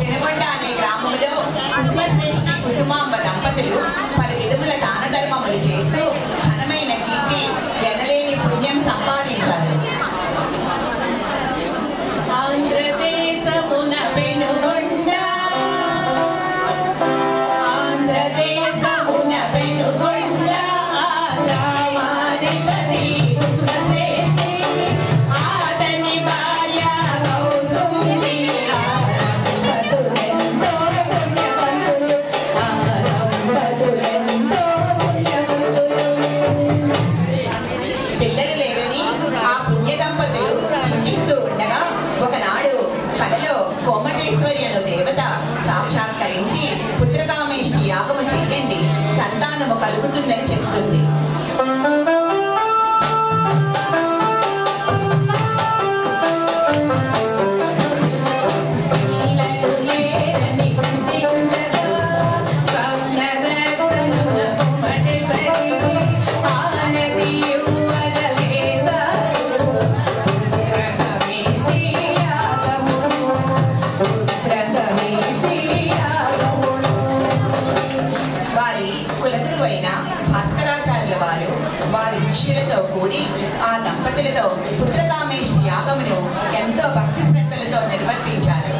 పెనుగొండ అనే గ్రామంలో కుసుమశ్రేష్ఠి కుసుమాంబ దంపతులు పలు విధముల దాన ధర్మములు చేస్తూ ఘనమైన కీర్తి ఎనలేని పుణ్యం సంపాదించారు. ఆంధ్రదేశమున పెనుగొండ, ఆంధ్రదేశమున పెనుగొండ, రామానికని కుసుమశ్రేష్ఠి, ఆతని భార్య కౌసుంబి, ఆరంభతులెంతో పుణ్యవంతులు, ఆరంభతులెంతో పుణ్యవంతులు. పిల్లలు లేరని ఆ పుణ్య దంపతులు చింతిస్తూ ఉండగా ఒకనాడు కలలో కోమటేశ్వరి అను దేవత సాక్షాత్కరించి పుత్రకామేష్టి యాగము చేయండి, సంతానము కలుగుతుందని చెప్తుంది. వారి కులగురు అయిన భాస్కరాచార్యుల వారు వారి శిష్యులతో కూడి ఆ దంపతులతో పుత్రకామేష్టి యాగమును ఎంతో భక్తి శ్రద్ధలతో నిర్వర్తించారు.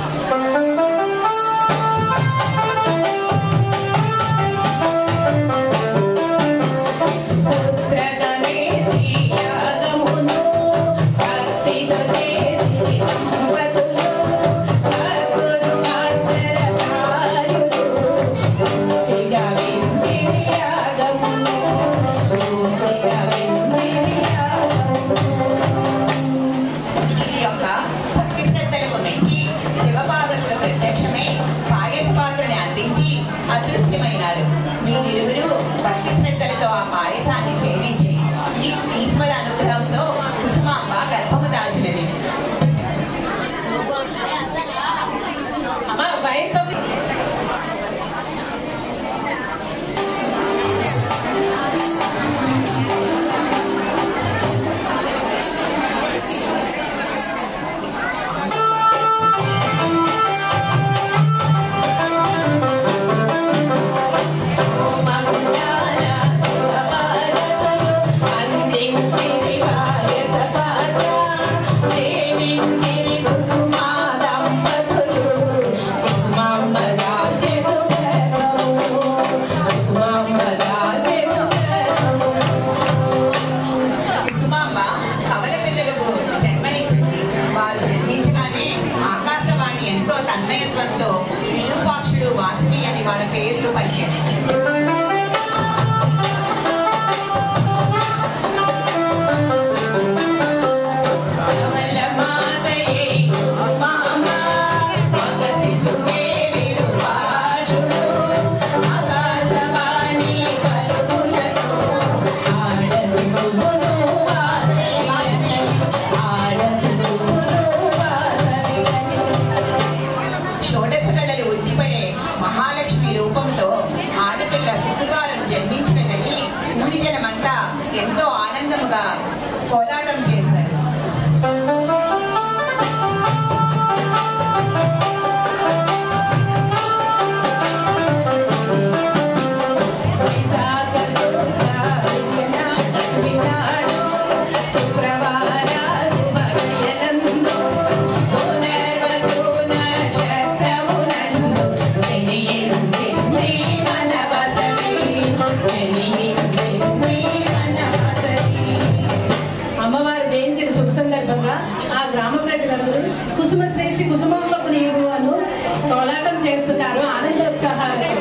అదృశ్యమైనారు. మీరిరువురు భక్తి శ్రద్ధలతో ఆ పాయసాన్ని సేవించి ఈశ్వర అనుగ్రహంతో కుసుమాంబ గర్భము దాల్చినది. తన్మయత్వంతో విరూపాక్షుడు, వాసిని అని వాళ్ళ పేర్లు పలికారు. షోడశ కళలు ఉట్టిపడే మహాలక్ష్మి రూపంతో ఆడపిల్ల శుక్రవారం జన్మించినదని ఊరి జనమంతా ఎంతో ఆనందముగా కోలాటం చేశారు. అమ్మవారు జయించిన శుభ సందర్భంగా ఆ గ్రామ ప్రజలందరూ కుసుమశ్రేష్ఠి కుసుమంలోకి నీవు అను కోలాటం చేస్తున్నారు ఆనందోత్సాహాలతో.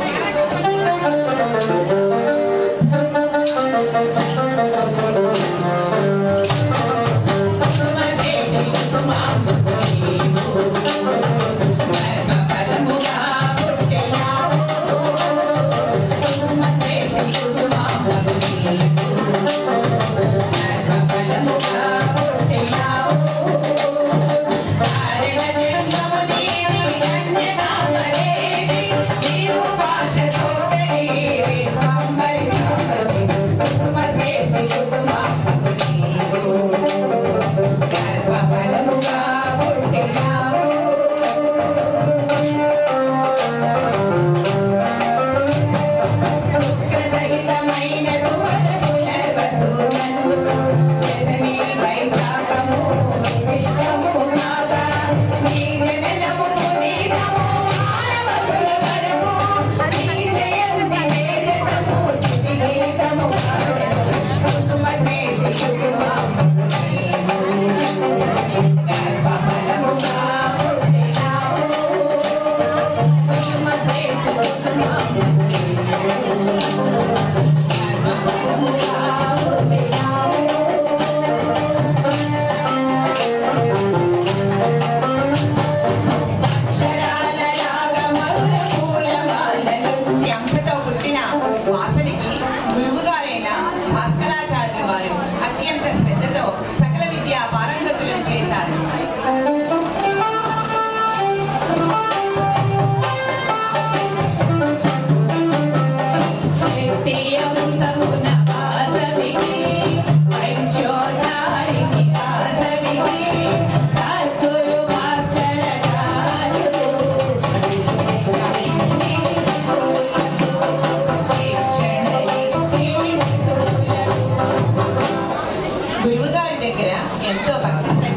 ఎంతో భక్తి